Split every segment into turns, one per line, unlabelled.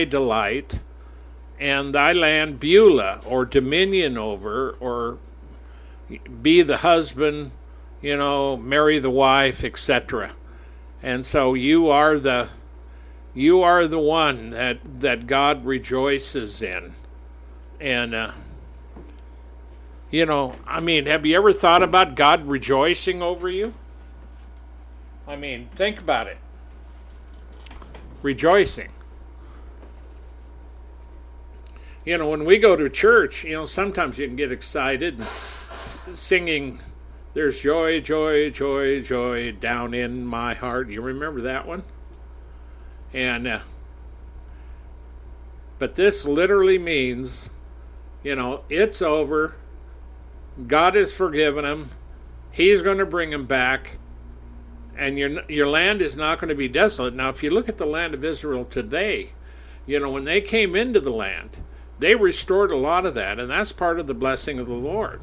delight, and thy land Beulah, or dominion over, or be the husband, marry the wife, etc. And so you are the one that God rejoices in. And have you ever thought about God rejoicing over you? Think about it. Rejoicing. When we go to church, sometimes you can get excited and singing, "There's joy, joy, joy, joy down in my heart." You remember that one? And but this literally means, it's over. God has forgiven him. He's going to bring him back. And your land is not going to be desolate. Now, if you look at the land of Israel today, when they came into the land, they restored a lot of that, and that's part of the blessing of the Lord.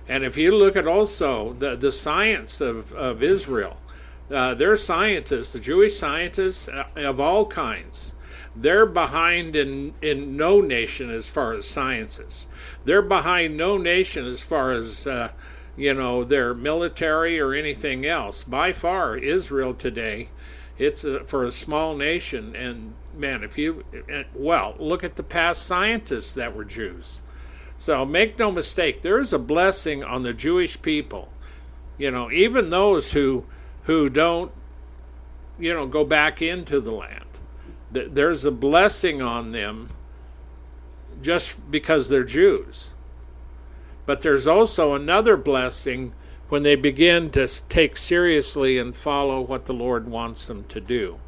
And if you look at also the science of Israel, their scientists, the Jewish scientists of all kinds, they're behind in no nation as far as sciences. They're behind no nation as far as their military or anything else. By far, Israel today, it's for a small nation. And man, look at the past scientists that were Jews. So make no mistake, there is a blessing on the Jewish people. Even those who don't, go back into the land. There's a blessing on them just because they're Jews. But there's also another blessing when they begin to take seriously and follow what the Lord wants them to do.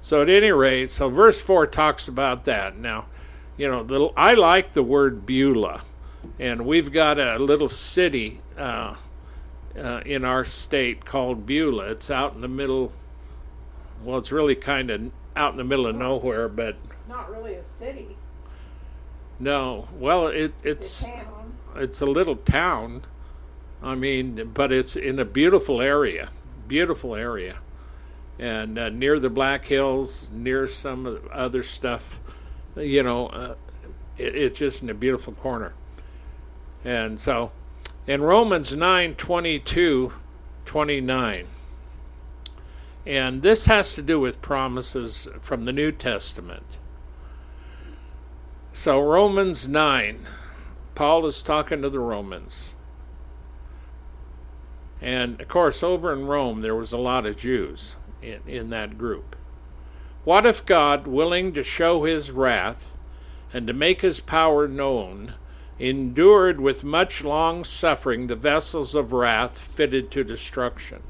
So at any rate, verse 4 talks about that. Now, I like the word Beulah, and we've got a little city in our state called Beulah. It's out in the middle. Well, it's really kind of out in the middle of nowhere, but
not really a city.
No, well, it's a little town. But it's in a beautiful area, and near the Black Hills, near some of the other stuff. It's just in a beautiful corner. And so, in Romans 9:22-29, and this has to do with promises from the New Testament. So Romans 9, Paul is talking to the Romans. And, of course, over in Rome, there was a lot of Jews in that group. What if God, willing to show his wrath and to make his power known, endured with much long suffering the vessels of wrath fitted to destruction?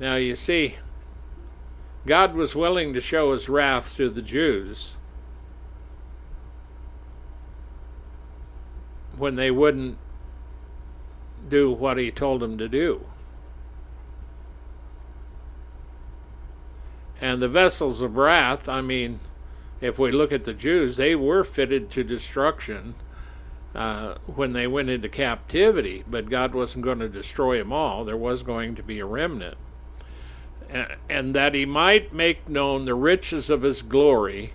Now you see, God was willing to show his wrath to the Jews when they wouldn't do what he told them to do. And the vessels of wrath, if we look at the Jews, they were fitted to destruction when they went into captivity, but God wasn't going to destroy them all. There was going to be a remnant. And that he might make known the riches of his glory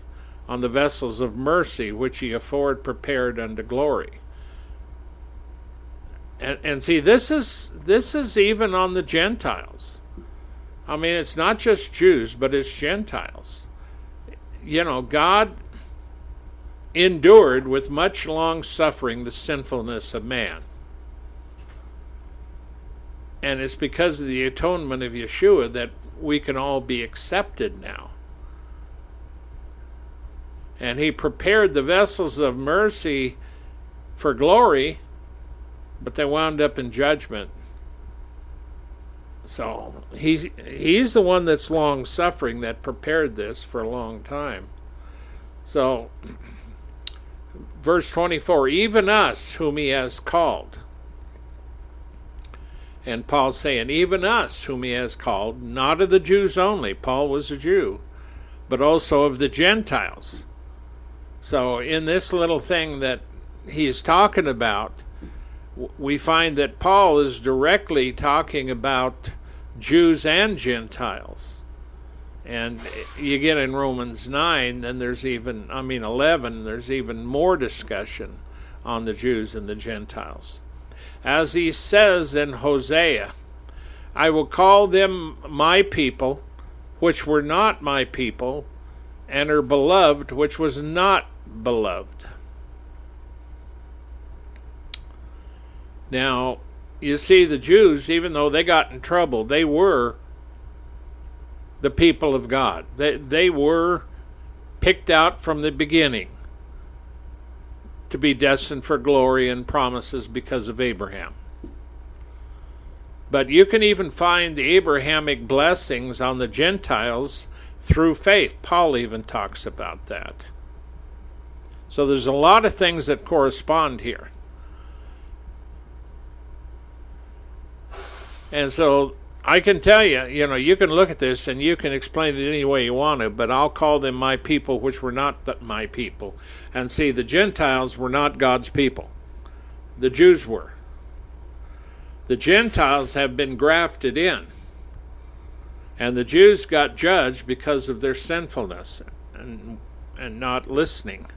on the vessels of mercy, which he afore prepared unto glory. And see, this is even on the Gentiles. It's not just Jews, but it's Gentiles. God endured with much long suffering the sinfulness of man. And it's because of the atonement of Yeshua that we can all be accepted now. And he prepared the vessels of mercy for glory, but they wound up in judgment. So he's the one that's long suffering that prepared this for a long time. So verse 24, even us whom he has called. And Paul's saying, even us whom he has called, not of the Jews only. Paul was a Jew, but also of the Gentiles. So in this little thing that he's talking about, we find that Paul is directly talking about Jews and Gentiles. And you get in Romans 9, then there's 11, there's even more discussion on the Jews and the Gentiles. As he says in Hosea, I will call them my people, which were not my people, and are beloved, which was not beloved. Now, you see, the Jews, even though they got in trouble, they were the people of God. They were picked out from the beginning to be destined for glory and promises because of Abraham. But you can even find the Abrahamic blessings on the Gentiles through faith. Paul even talks about that. So there's a lot of things that correspond here. And so I can tell you, you can look at this and you can explain it any way you want to, but I'll call them my people, which were not my people. And see, the Gentiles were not God's people. The Jews were. The Gentiles have been grafted in. And the Jews got judged because of their sinfulness and not listening.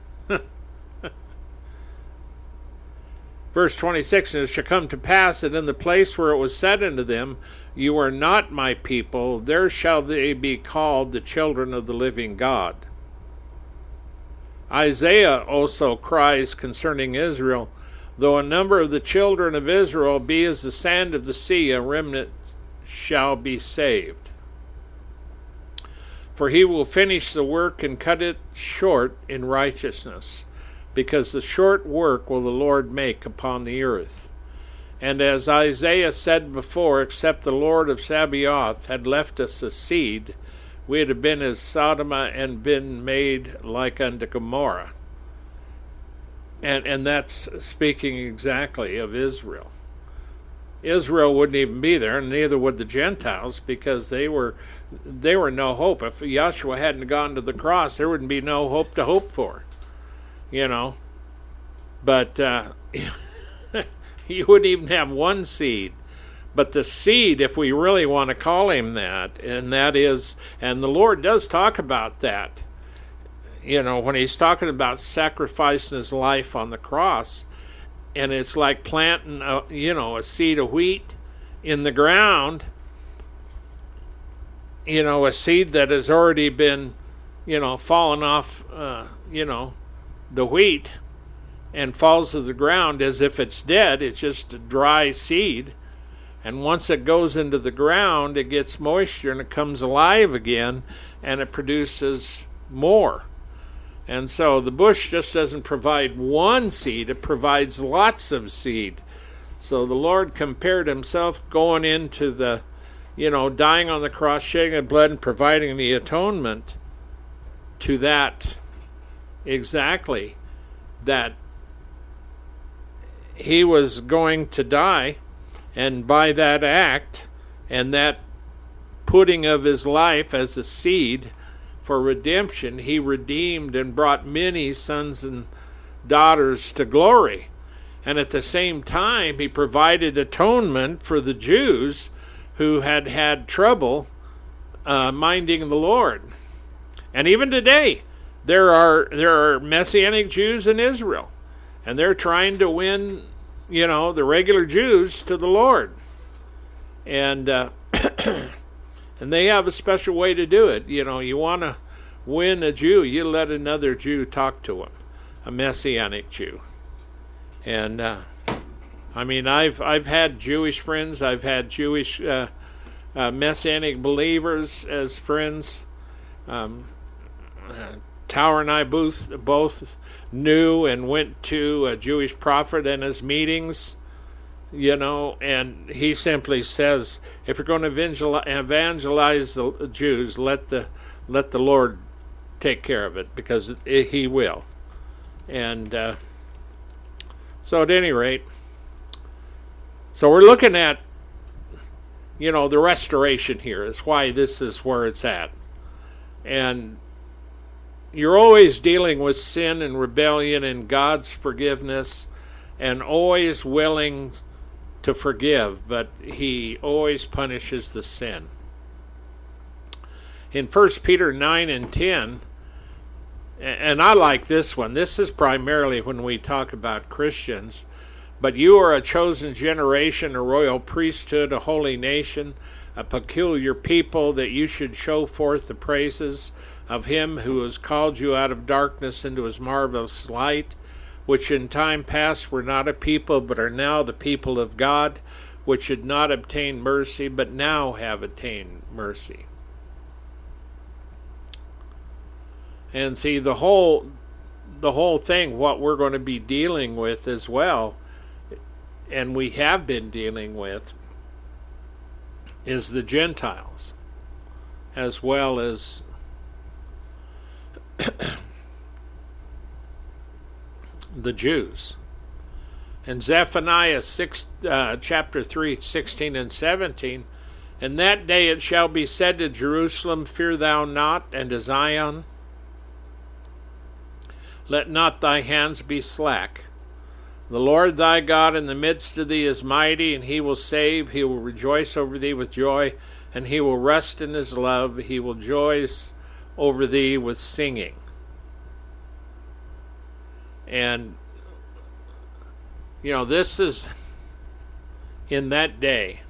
Verse 26, and it shall come to pass that in the place where it was said unto them, you are not my people, there shall they be called the children of the living God. Isaiah also cries concerning Israel, though a number of the children of Israel be as the sand of the sea, a remnant shall be saved. For he will finish the work and cut it short in righteousness, because the short work will the Lord make upon the earth. And as Isaiah said before, except the Lord of Sabaoth had left us a seed, we had been as Sodom and been made like unto Gomorrah. And that's speaking exactly of Israel. Israel wouldn't even be there, and neither would the Gentiles, because they were no hope. If Yahshua hadn't gone to the cross, there wouldn't be no hope to hope for. But you wouldn't even have one seed. But the seed, if we really want to call him that, and the Lord does talk about that, when he's talking about sacrificing his life on the cross, and it's like planting a seed of wheat in the ground, a seed that has already been, fallen off, the wheat, and falls to the ground as if it's dead. It's just a dry seed. And once it goes into the ground, it gets moisture and it comes alive again, and it produces more. And so the bush just doesn't provide one seed, it provides lots of seed. So the Lord compared himself going into the, dying on the cross, shedding of blood, and providing the atonement to that exactly, that he was going to die, and by that act and that putting of his life as a seed for redemption, he redeemed and brought many sons and daughters to glory. And at the same time, he provided atonement for the Jews who had had trouble minding the Lord. And even today, there are Messianic Jews in Israel, and they're trying to win, the regular Jews to the Lord. And and they have a special way to do it. You want to win a Jew, you let another Jew talk to him, a Messianic Jew. And I've had Jewish friends, I've had Jewish Messianic believers as friends. Tower and I both knew and went to a Jewish prophet in his meetings, and he simply says, if you're going to evangelize the Jews, let the Lord take care of it, because he will. And so at any rate, so we're looking at, the restoration here is why this is where it's at. And you're always dealing with sin and rebellion and God's forgiveness, and always willing to forgive, but he always punishes the sin. In 1 Peter 9 and 10, and I like this one. This is primarily when we talk about Christians. But you are a chosen generation, a royal priesthood, a holy nation, a peculiar people, that you should show forth the praises of him who has called you out of darkness into his marvelous light, which in time past were not a people, but are now the people of God, which had not obtained mercy, but now have attained mercy. And see, the whole thing, what we're going to be dealing with as well, and we have been dealing with, is the Gentiles, as well as the Jews. In Zephaniah 6, chapter 3, 16 and 17, in that day it shall be said to Jerusalem, fear thou not, and to Zion, let not thy hands be slack. The Lord thy God in the midst of thee is mighty, and he will save. He will rejoice over thee with joy, and he will rest in his love. He will rejoice over thee with singing. And, this is in that day.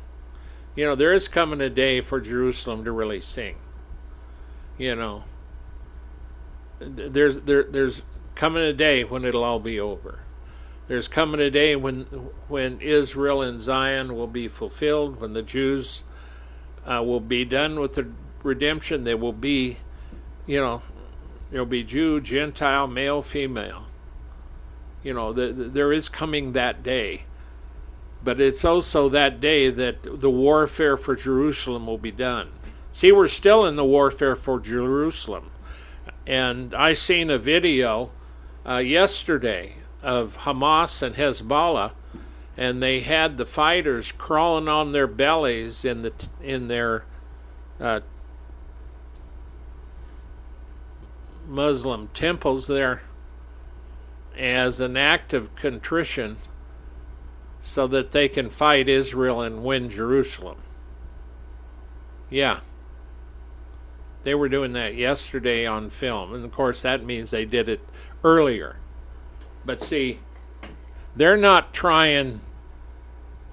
There is coming a day for Jerusalem to really sing. There's coming a day when it'll all be over. There's coming a day when Israel and Zion will be fulfilled, when the Jews will be done with the redemption. They will be, there'll be Jew, Gentile, male, female. There is coming that day. But it's also that day that the warfare for Jerusalem will be done. See, we're still in the warfare for Jerusalem. And I seen a video yesterday of Hamas and Hezbollah, and they had the fighters crawling on their bellies in their Muslim temples there as an act of contrition, so that they can fight Israel and win Jerusalem. Yeah. They were doing that yesterday on film. And of course that means they did it earlier. But see, they're not trying,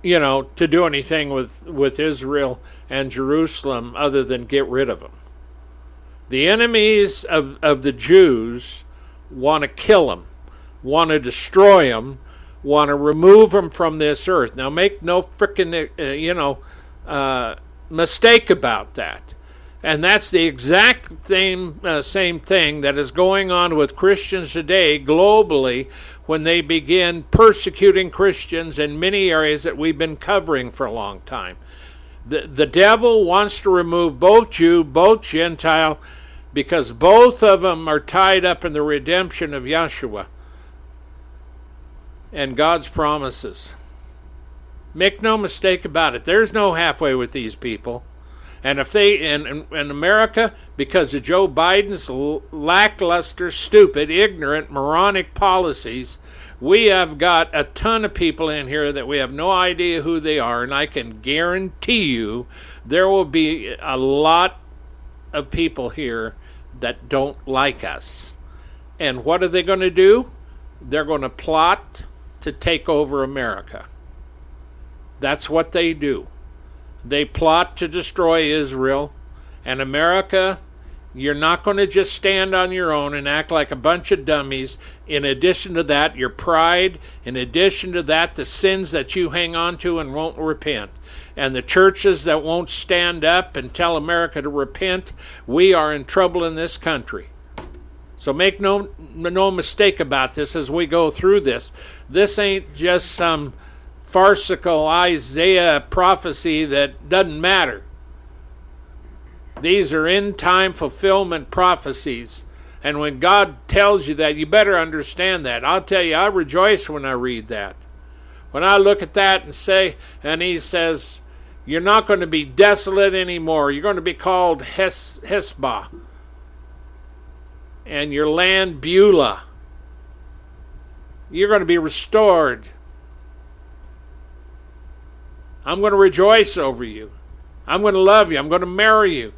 to do anything with Israel and Jerusalem other than get rid of them. The enemies of the Jews want to kill them, want to destroy them, want to remove them from this earth. Now make no frickin' mistake about that. And that's the exact same thing that is going on with Christians today globally when they begin persecuting Christians in many areas that we've been covering for a long time. The devil wants to remove both Jew, both Gentile, because both of them are tied up in the redemption of Yeshua and God's promises. Make no mistake about it. There's no halfway with these people. And if they, in America, because of Joe Biden's lackluster, stupid, ignorant, moronic policies, we have got a ton of people in here that we have no idea who they are, and I can guarantee you there will be a lot of people here that don't like us. And what are they going to do? They're going to plot to take over America. That's what they do. They plot to destroy Israel. And America, you're not going to just stand on your own and act like a bunch of dummies. In addition to that, your pride. In addition to that, the sins that you hang on to and won't repent. And the churches that won't stand up and tell America to repent. We are in trouble in this country. So make no mistake about this as we go through this. This ain't just some farcical Isaiah prophecy that doesn't matter. These are end-time fulfillment prophecies. And when God tells you that, you better understand that. I'll tell you, I rejoice when I read that. When I look at that and say, and he says, you're not going to be desolate anymore. You're going to be called Hesbah. And your land Beulah. You're going to be restored. I'm going to rejoice over you. I'm going to love you. I'm going to marry you.